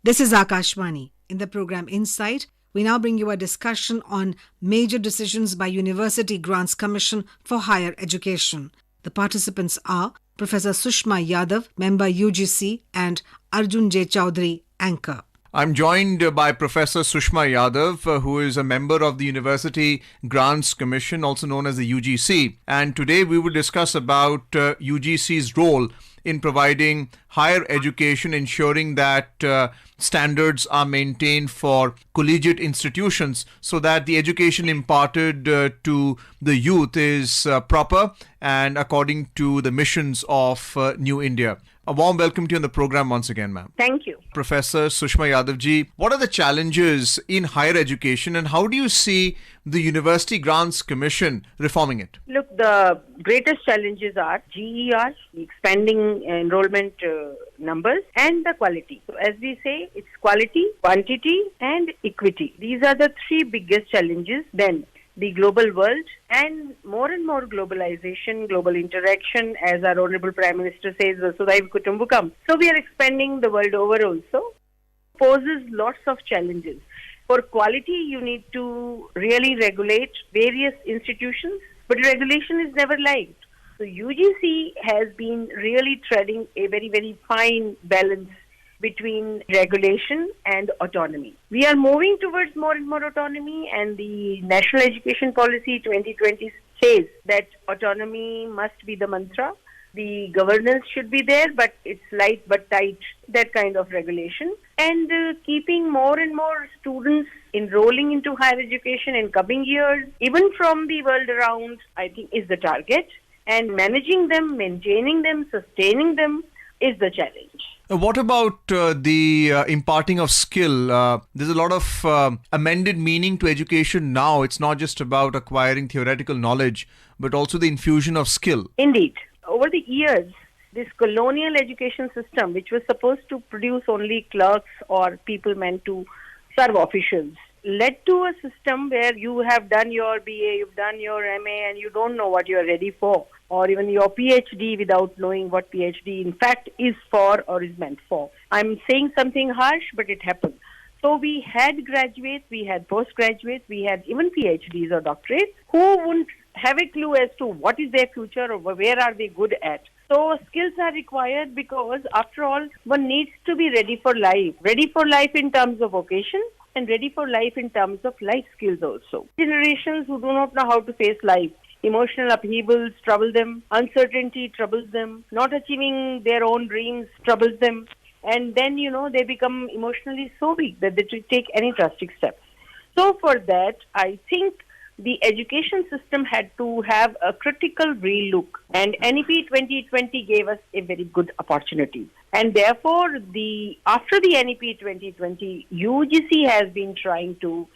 This is Akashvani. In the program Insight, we now bring you a discussion on major decisions by University Grants Commission for Higher Education. The participants are Professor Sushma Yadav, member UGC, and Arjun J, Chaudhary, anchor. I'm joined by Professor Sushma Yadav, who is a member of the University Grants Commission, also known as the UGC. And today we will discuss about UGC's role in providing higher education, ensuring that standards are maintained for collegiate institutions so that the education imparted to the youth is proper and according to the missions of New India. A warm welcome to you on the program once again, ma'am. Thank you. Professor Sushma Yadav ji, what are the challenges in higher education and how do you see the University Grants Commission reforming it? Look, the greatest challenges are GER, expanding enrollment numbers, and the quality. So as we say, it's quality, quantity, and equity. These are the three biggest challenges. Then the global world and more globalization, global interaction, as our Honorable Prime Minister says, Vasudhaiva Kutumbakam. So we are expanding the world over also, poses lots of challenges. For quality, you need to really regulate various institutions, but regulation is never liked. So UGC has been really treading a very, very fine balance between regulation and autonomy. We are moving towards more and more autonomy, and the National Education Policy 2020 says that autonomy must be the mantra. The governance should be there, but it's light but tight, that kind of regulation. And keeping more and more students enrolling into higher education in coming years, even from the world around, I think is the target. And managing them, maintaining them, sustaining them is the challenge. What about the imparting of skill? There's a lot of amended meaning to education now. It's not just about acquiring theoretical knowledge, but also the infusion of skill. Indeed. Over the years, this colonial education system, which was supposed to produce only clerks or people meant to serve officials, led to a system where you have done your BA, you've done your MA, and you don't know what you are ready for, or even your PhD without knowing what PhD in fact is for or is meant for. I'm saying something harsh, but it happened. So we had graduates, we had postgraduates, we had even PhDs or doctorates who wouldn't have a clue as to what is their future or where are they good at. So skills are required because after all, one needs to be ready for life in terms of vocation and ready for life in terms of life skills also. Generations who do not know how to face life, emotional upheavals trouble them, uncertainty troubles them, not achieving their own dreams troubles them, and then, they become emotionally so weak that they take any drastic steps. So for that, I think the education system had to have a critical relook, and NEP 2020 gave us a very good opportunity. And therefore, after the NEP 2020, UGC has been trying to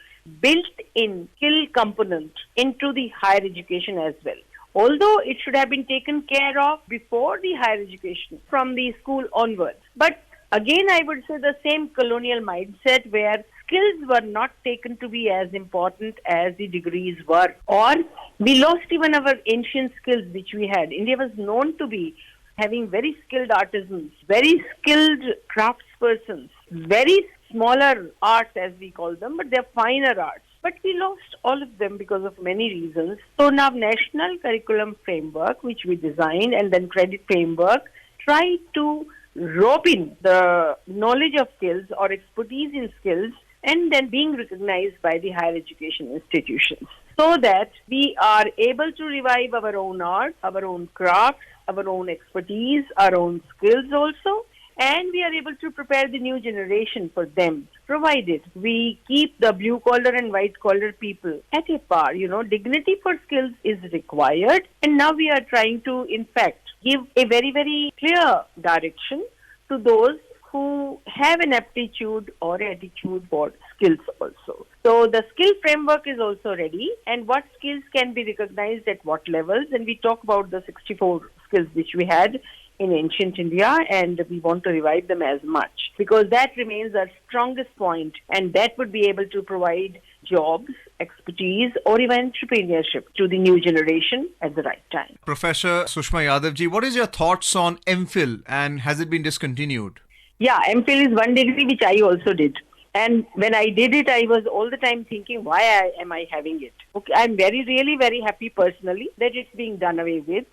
build in skill component into the higher education as well. Although it should have been taken care of before the higher education, from the school onwards. But again, I would say the same colonial mindset where skills were not taken to be as important as the degrees were. Or we lost even our ancient skills which we had. India was known to be having very skilled artisans, very skilled craftspersons, very smaller arts as we call them, but they're finer arts. But we lost all of them because of many reasons. So now National Curriculum Framework, which we designed, and then Credit Framework, tried to rope in the knowledge of skills or expertise in skills and then being recognized by the higher education institutions, so that we are able to revive our own art, our own crafts, our own expertise, our own skills also, and we are able to prepare the new generation for them, provided we keep the blue-collar and white-collar people at a par. Dignity for skills is required, and now we are trying to, in fact, give a very, very clear direction to those who have an aptitude or attitude for skills also. So the skill framework is also ready, and what skills can be recognized at what levels, and we talk about the 64 skills which we had in ancient India, and we want to revive them as much because that remains our strongest point, and that would be able to provide jobs, expertise, or even entrepreneurship to the new generation at the right time. Professor Sushma Yadav ji, what is your thoughts on MPhil and has it been discontinued? Yeah, MPhil is one degree which I also did. And when I did it, I was all the time thinking, why am I having it? Okay, I'm really very happy personally that it's being done away with,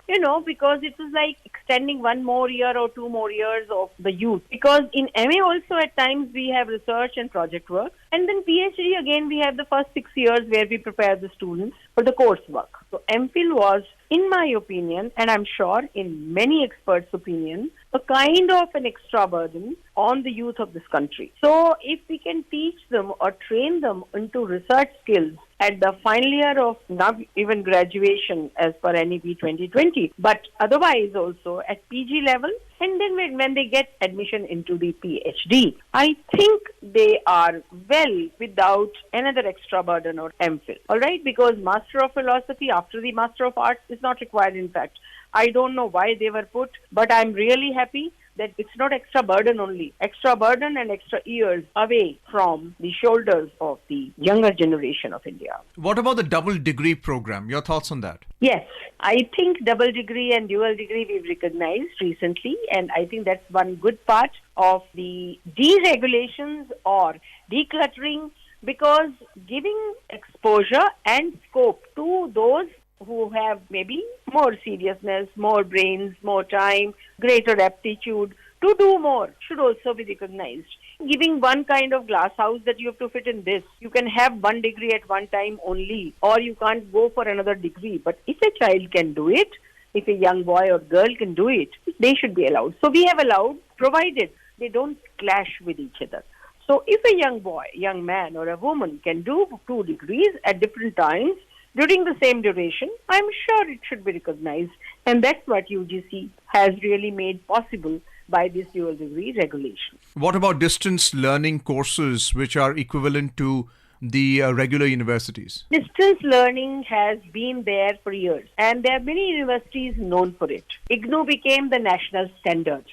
because it was like extending 1 more year or 2 more years of the youth. Because in MA also at times we have research and project work. And then PhD again, we have the first 6 years where we prepare the students for the coursework. So MPhil was, in my opinion, and I'm sure in many experts' opinion, a kind of an extra burden on the youth of this country. So if we can teach them or train them into research skills at the final year of not even graduation as per NEP 2020, but otherwise also at PG level, and then when they get admission into the PhD, I think they are well without another extra burden or MPhil. All right, because Master of Philosophy after the Master of Arts is not required. In fact, I don't know why they were put, but I'm really happy that it's not extra burden only, extra burden and extra years away from the shoulders of the younger generation of India. What about the double degree program? Your thoughts on that? Yes, I think double degree and dual degree we've recognized recently, and I think that's one good part of the deregulations or decluttering, because giving exposure and scope to those who have maybe more seriousness, more brains, more time, greater aptitude to do more should also be recognized. Giving one kind of glass house that you have to fit in this, you can have one degree at one time only, or you can't go for another degree. But if a child can do it, if a young boy or girl can do it, they should be allowed. So we have allowed, provided they don't clash with each other. So if a young boy, young man or a woman can do 2 degrees at different times, during the same duration, I'm sure it should be recognized. And that's what UGC has really made possible by this dual degree regulation. What about distance learning courses which are equivalent to the regular universities? Distance learning has been there for years, and there are many universities known for it. IGNOU became the national standard.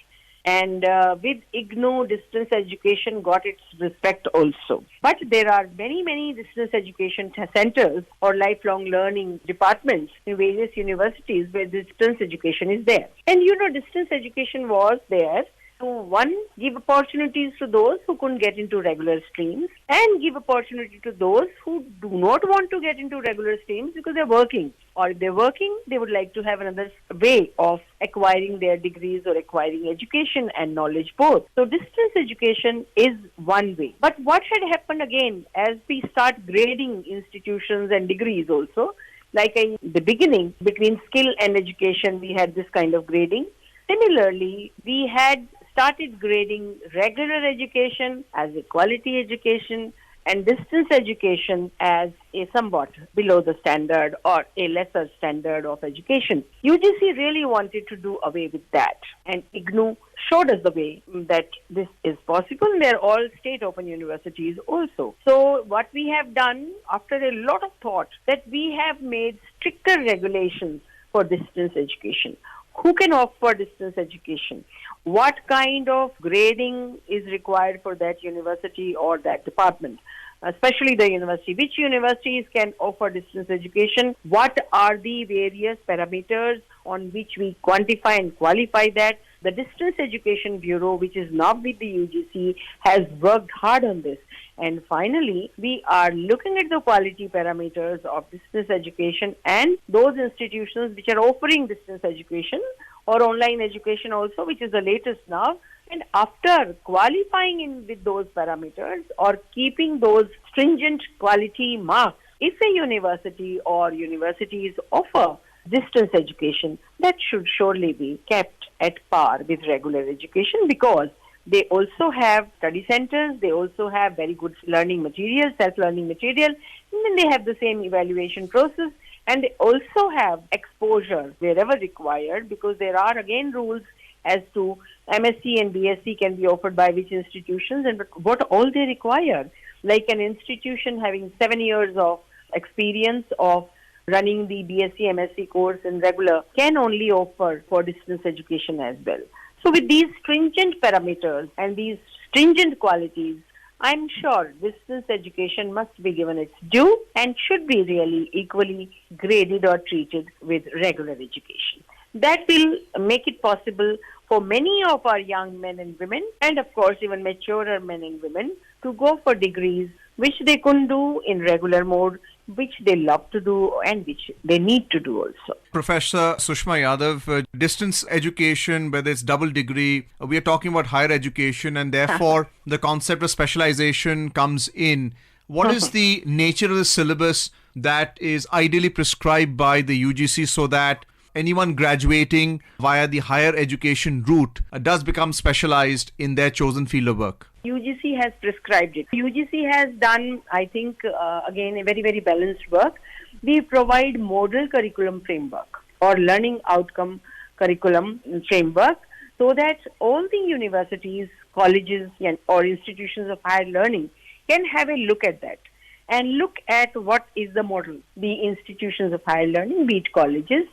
And with IGNOU, distance education got its respect also. But there are many distance education centers or lifelong learning departments in various universities where distance education is there. And distance education was there to, one, give opportunities to those who couldn't get into regular streams, and give opportunity to those who do not want to get into regular streams because they're working. Or if they're working, they would like to have another way of acquiring their degrees or acquiring education and knowledge both. So distance education is one way. But what had happened again, as we start grading institutions and degrees also, like in the beginning, between skill and education, we had this kind of grading. Similarly, we had started grading regular education as a quality education and distance education as a somewhat below the standard or a lesser standard of education. UGC really wanted to do away with that, and IGNOU showed us the way that this is possible. They're all state open universities also. So what we have done after a lot of thought, that we have made stricter regulations for distance education. Who can offer distance education? What kind of grading is required for that university or that department? Especially the university. Which universities can offer distance education? What are the various parameters on which we quantify and qualify that? The Distance Education Bureau, which is now with the UGC, has worked hard on this. And finally, we are looking at the quality parameters of distance education and those institutions which are offering distance education or online education also, which is the latest now. And after qualifying in with those parameters or keeping those stringent quality marks, if a university or universities offer distance education, that should surely be kept at par with regular education, because they also have study centers, they also have very good learning material, self-learning material, and then they have the same evaluation process, and they also have exposure wherever required, because there are again rules as to MSc and BSc can be offered by which institutions and what all they require. Like an institution having 7 years of experience of running the BSc, MSc course in regular can only offer for distance education as well. So with these stringent parameters and these stringent qualities, I'm sure distance education must be given its due and should be really equally graded or treated with regular education. That will make it possible for many of our young men and women, and of course even maturer men and women, to go for degrees which they couldn't do in regular mode, which they love to do and which they need to do also. Professor Sushma Yadav, distance education, whether it's double degree, we are talking about higher education, and therefore the concept of specialization comes in. What is the nature of the syllabus that is ideally prescribed by the UGC so that anyone graduating via the higher education route does become specialized in their chosen field of work? UGC has prescribed it. UGC has done, I think, again, a very, very balanced work. We provide model curriculum framework or learning outcome curriculum framework so that all the universities, colleges, or institutions of higher learning can have a look at that and look at what is the model. The institutions of higher learning, be it colleges,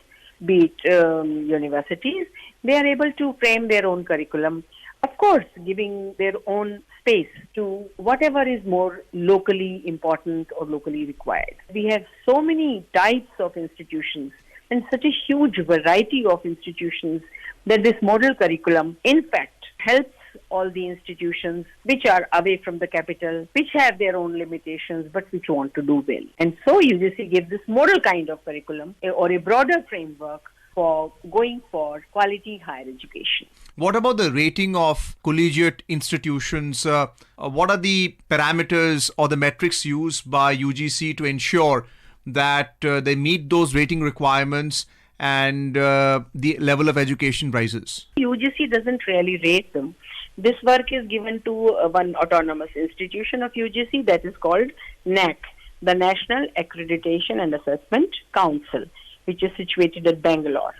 be it universities, they are able to frame their own curriculum, of course, giving their own space to whatever is more locally important or locally required. We have so many types of institutions and such a huge variety of institutions that this model curriculum, in fact, helps all the institutions which are away from the capital, which have their own limitations, but which want to do well. And so UGC gives this model kind of curriculum or a broader framework for going for quality higher education. What about the rating of collegiate institutions? What are the parameters or the metrics used by UGC to ensure that they meet those rating requirements and the level of education rises? UGC doesn't really rate them. This work is given to one autonomous institution of UGC that is called NAC, the National Accreditation and Assessment Council, which is situated at Bangalore,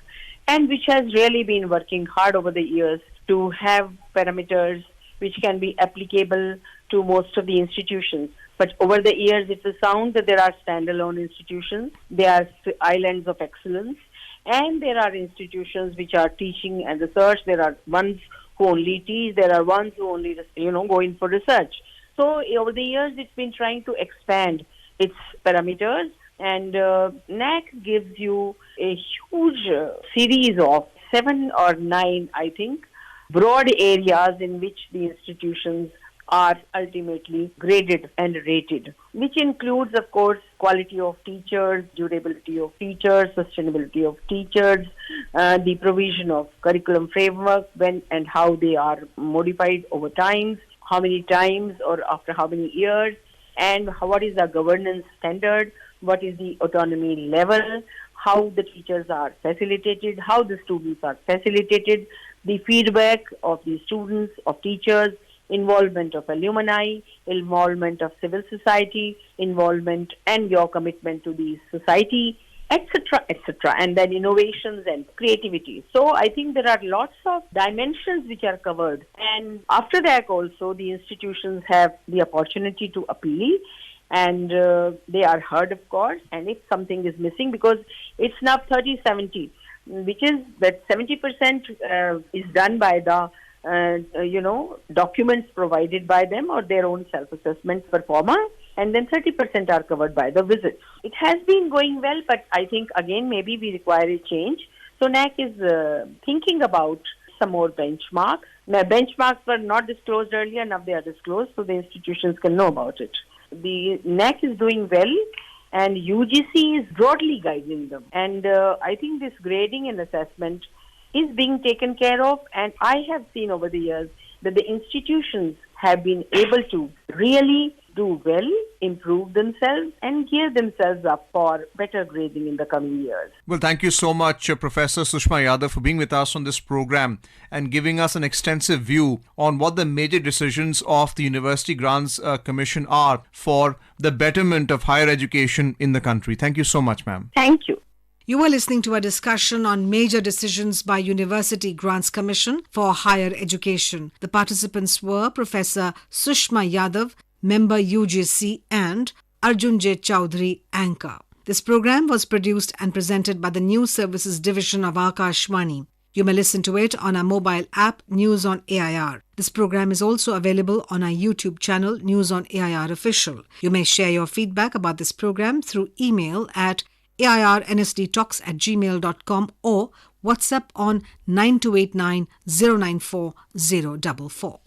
and which has really been working hard over the years to have parameters which can be applicable to most of the institutions. But over the years, it was found that there are standalone institutions, there are islands of excellence, and there are institutions which are teaching and research. There are ones who only teach, there are ones who only, go in for research. So over the years, it's been trying to expand its parameters, and NAC gives you a huge series of 7 or 9, I think, broad areas in which the institutions are ultimately graded and rated, which includes, of course, quality of teachers, durability of teachers, sustainability of teachers, the provision of curriculum framework, when and how they are modified over time, how many times or after how many years, and what is the governance standard, what is the autonomy level, how the teachers are facilitated, how the students are facilitated, the feedback of the students, of teachers, involvement of alumni, involvement of civil society, involvement and your commitment to the society, etc., etc., and then innovations and creativity. So I think there are lots of dimensions which are covered, and after that also the institutions have the opportunity to appeal, and they are heard, of course, and if something is missing, because it's now 30-70, which is that 70% is done by the documents provided by them or their own self-assessment performer, and then 30% are covered by the visits. It has been going well, but I think again maybe we require a change. So NAC is thinking about some more benchmarks. Now, benchmarks were not disclosed earlier, now they are disclosed so the institutions can know about it. The NAC is doing well, and UGC is broadly guiding them. And I think this grading and assessment is being taken care of, and I have seen over the years that the institutions have been able to really do well, improve themselves, and gear themselves up for better grading in the coming years. Well, thank you so much, Professor Sushma Yadav, for being with us on this program and giving us an extensive view on what the major decisions of the University Grants Commission are for the betterment of higher education in the country. Thank you so much, ma'am. Thank you. You were listening to a discussion on major decisions by University Grants Commission for Higher Education. The participants were Professor Sushma Yadav, member UGC, and Arjun J, Chaudhary, anchor. This program was produced and presented by the News Services Division of Akashvani. You may listen to it on our mobile app, News on AIR. This program is also available on our YouTube channel, News on AIR Official. You may share your feedback about this program through email at airnsdtalks@gmail.com or WhatsApp on 9289 094 044.